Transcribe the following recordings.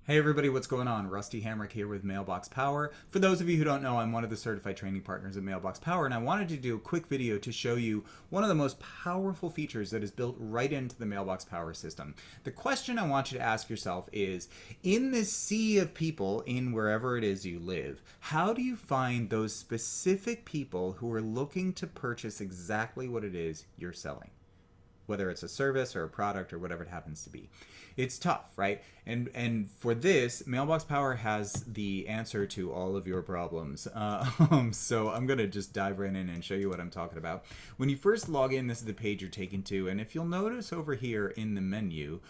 Hey everybody, what's going on? Rusty Hamrick here with Mailbox Power. For those of you who don't know, I'm one of the certified training partners at Mailbox Power, and I wanted to do a quick video to show you one of the most powerful features that is built right into the Mailbox Power system. The question I want you to ask yourself is, in this sea of people, in wherever it is you live, how do you find those specific people who are looking to purchase exactly what it is you're selling? Whether it's a service or a product or whatever it happens to be. It's tough, right? And for this, Mailbox Power has the answer to all of your problems. So I'm going to just dive right in and show you what I'm talking about. When you first log in, this is the page you're taken to. And if you'll notice over here in the menu,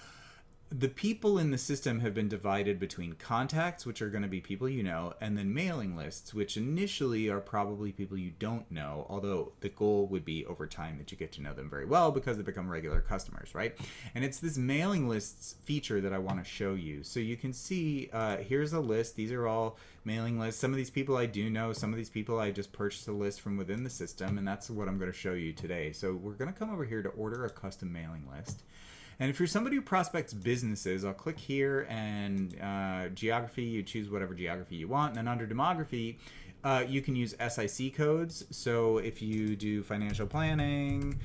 the people in the system have been divided between contacts, which are going to be people you know, and then mailing lists, which initially are probably people you don't know, although the goal would be over time that you get to know them very well because they become regular customers, right? And it's this mailing lists feature that I want to show you. So you can see, here's a list. These are all mailing lists. Some of these people I do know, some of these people I just purchased a list from within the system, and that's what I'm going to show you today. So we're going to come over here to order a custom mailing list. And if you're somebody who prospects businesses, I'll click here and geography, you choose whatever geography you want. And then under demography, you can use SIC codes. So if you do financial planning,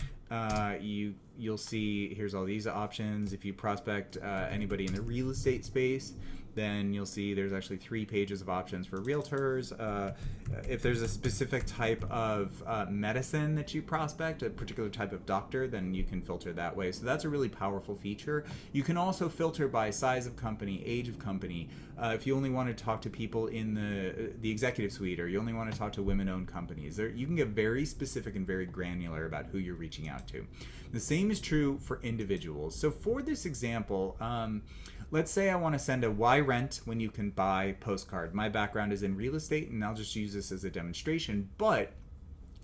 you'll see here's all these options. If you prospect anybody in the real estate space, then you'll see there's actually 3 pages of options for realtors. If there's a specific type of medicine that you prospect, a particular type of doctor, then you can filter that way. So that's a really powerful feature. You can also filter by size of company, age of company. If you only want to talk to people in the executive suite, or you only want to talk to women-owned companies, you can get very specific and very granular about who you're reaching out to. The same is true for individuals. So for this example, let's say I want to send a why rent when you can buy postcard. My background is in real estate, and I'll just use this as a demonstration. But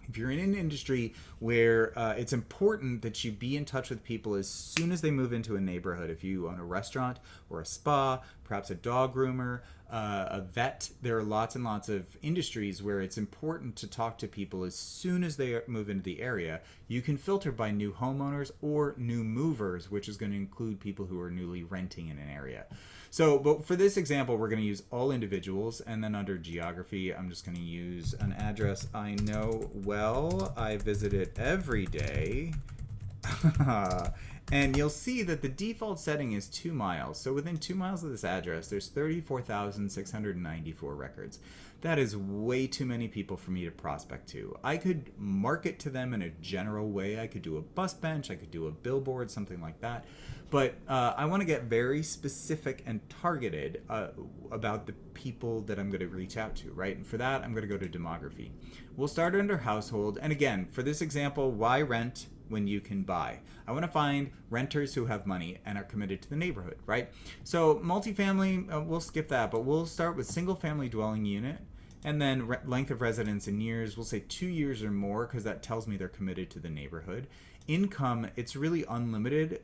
if you're in an industry where it's important that you be in touch with people as soon as they move into a neighborhood, if you own a restaurant or a spa, perhaps a dog groomer, a vet, there are lots and lots of industries where it's important to talk to people as soon as they move into the area. You can filter by new homeowners or new movers, which is going to include people who are newly renting in an area. So, but for this example, we're going to use all individuals, and then under geography, I'm just going to use an address I know well. I visit it every day. And you'll see that the default setting is 2 miles. So within 2 miles of this address, there's 34,694 records. That is way too many people for me to prospect to. I could market to them in a general way. I could do a bus bench, I could do a billboard, something like that. But I want to get very specific and targeted about the people that I'm going to reach out to, right? And for that, I'm going to go to demography. We'll start under household. And again, for this example, why rent when you can buy? I want to find renters who have money and are committed to the neighborhood, right? So multifamily, we'll skip that, but we'll start with single family dwelling unit. And then length of residence in years, we'll say 2 years or more, because that tells me they're committed to the neighborhood. Income, it's really unlimited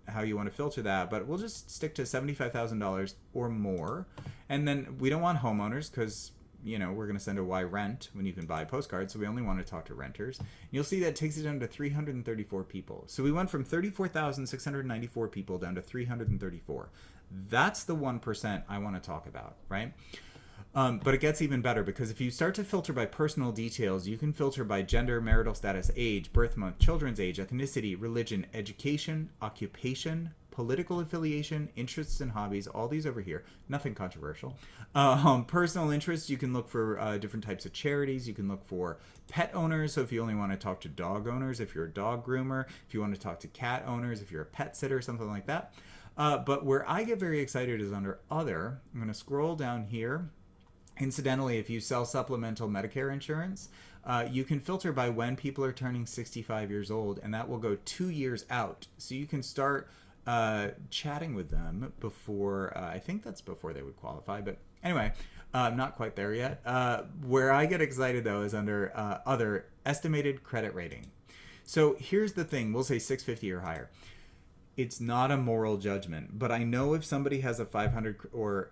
how you want to filter that, but we'll just stick to $75,000 or more. And then we don't want homeowners because, you know, we're going to send a why rent when you can buy postcards, so we only want to talk to renters. And you'll see that takes it down to 334 people. So we went from 34,694 people down to 334. That's the 1% I want to talk about, right? But it gets even better, because if you start to filter by personal details, you can filter by gender, marital status, age, birth month, children's age, ethnicity, religion, education, occupation, political affiliation, interests and hobbies, all these over here. Nothing controversial. Personal interests, you can look for different types of charities. You can look for pet owners. So if you only want to talk to dog owners, if you're a dog groomer, if you want to talk to cat owners, if you're a pet sitter, something like that. But where I get very excited is under other. I'm going to scroll down here. Incidentally, if you sell supplemental Medicare insurance, you can filter by when people are turning 65 years old, and that will go 2 years out. So you can start chatting with them before, I think that's before they would qualify, but anyway, I'm not quite there yet. Where I get excited, though, is under other, estimated credit rating. So here's the thing, we'll say 650 or higher. It's not a moral judgment, but I know if somebody has a 500 or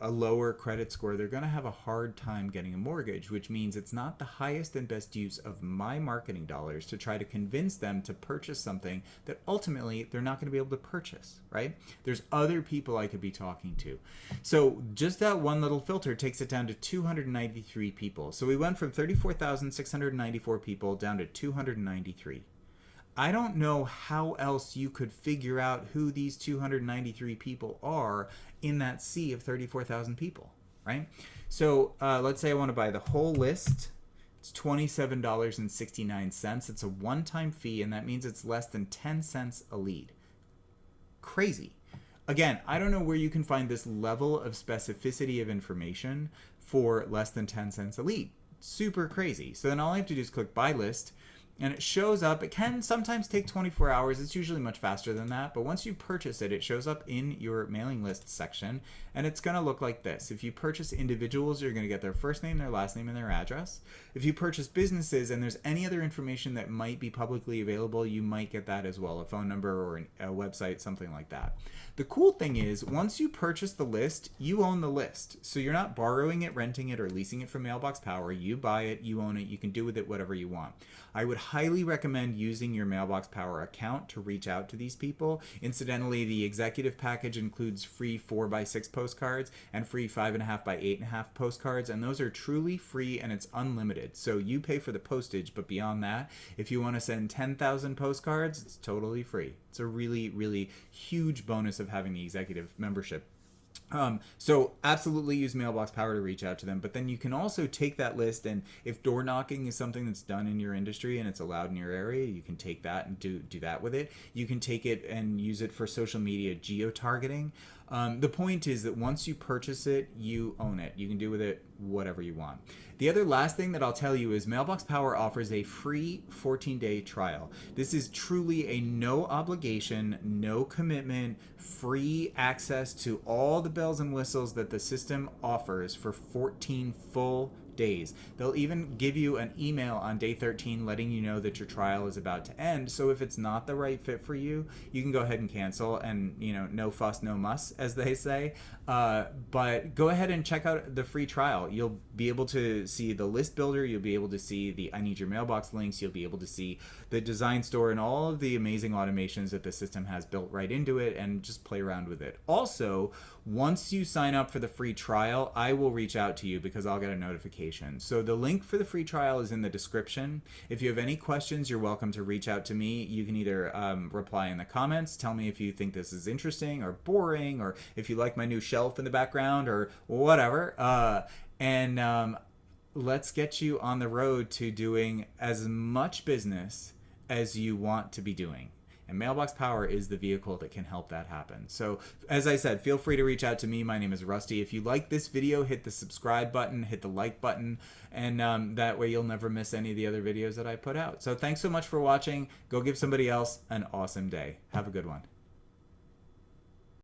a lower credit score, they're going to have a hard time getting a mortgage, which means it's not the highest and best use of my marketing dollars to try to convince them to purchase something that ultimately they're not going to be able to purchase, right? There's other people I could be talking to. So just that one little filter takes it down to 293 people. So we went from 34,694 people down to 293. I don't know how else you could figure out who these 293 people are in that sea of 34,000 people, right? So let's say I want to buy the whole list. It's $27.69. It's a one-time fee, and that means it's less than 10 cents a lead. Crazy. Again, I don't know where you can find this level of specificity of information for less than 10 cents a lead. Super crazy. So then all I have to do is click buy list, and it shows up. It can sometimes take 24 hours. It's usually much faster than that. But once you purchase it, it shows up in your mailing list section, and it's going to look like this. If you purchase individuals, you're going to get their first name, their last name, and their address. If you purchase businesses and there's any other information that might be publicly available, you might get that as well, a phone number or a website, something like that. The cool thing is, once you purchase the list, you own the list. So you're not borrowing it, renting it, or leasing it from Mailbox Power. You buy it, you own it, you can do with it whatever you want. I would highly recommend using your Mailbox Power account to reach out to these people. Incidentally, the executive package includes free 4x6 postcards and free 5.5x8.5 postcards, and those are truly free and it's unlimited. So you pay for the postage, but beyond that, if you want to send 10,000 postcards, it's totally free. It's a really, really huge bonus of having the executive membership. So absolutely use Mailbox Power to reach out to them, but then you can also take that list, and if door knocking is something that's done in your industry and it's allowed in your area, you can take that and do that with it. You can take it and use it for social media geo-targeting. The point is that once you purchase it, you own it. You can do with it whatever you want. The other last thing that I'll tell you is Mailbox Power offers a free 14-day trial. This is truly a no obligation, no commitment, free access to all the bells and whistles that the system offers for 14 full days. They'll even give you an email on day 13 letting you know that your trial is about to end. So if it's not the right fit for you, you can go ahead and cancel, and no fuss, no muss, as they say. But go ahead and check out the free trial. You'll be able to see the list builder. You'll be able to see the I need your mailbox links. You'll be able to see the design store and all of the amazing automations that the system has built right into it, and just play around with it. Also, once you sign up for the free trial, I will reach out to you because I'll get a notification. So the link for the free trial is in the description. If you have any questions, you're welcome to reach out to me. You can either reply in the comments, tell me if you think this is interesting or boring, or if you like my new shelf in the background or whatever. Let's get you on the road to doing as much business as you want to be doing. And Mailbox Power is the vehicle that can help that happen. So as I said, feel free to reach out to me. My name is Rusty. If you like this video, hit the subscribe button, hit the like button, and that way you'll never miss any of the other videos that I put out. So thanks so much for watching. Go give somebody else an awesome day. Have a good one.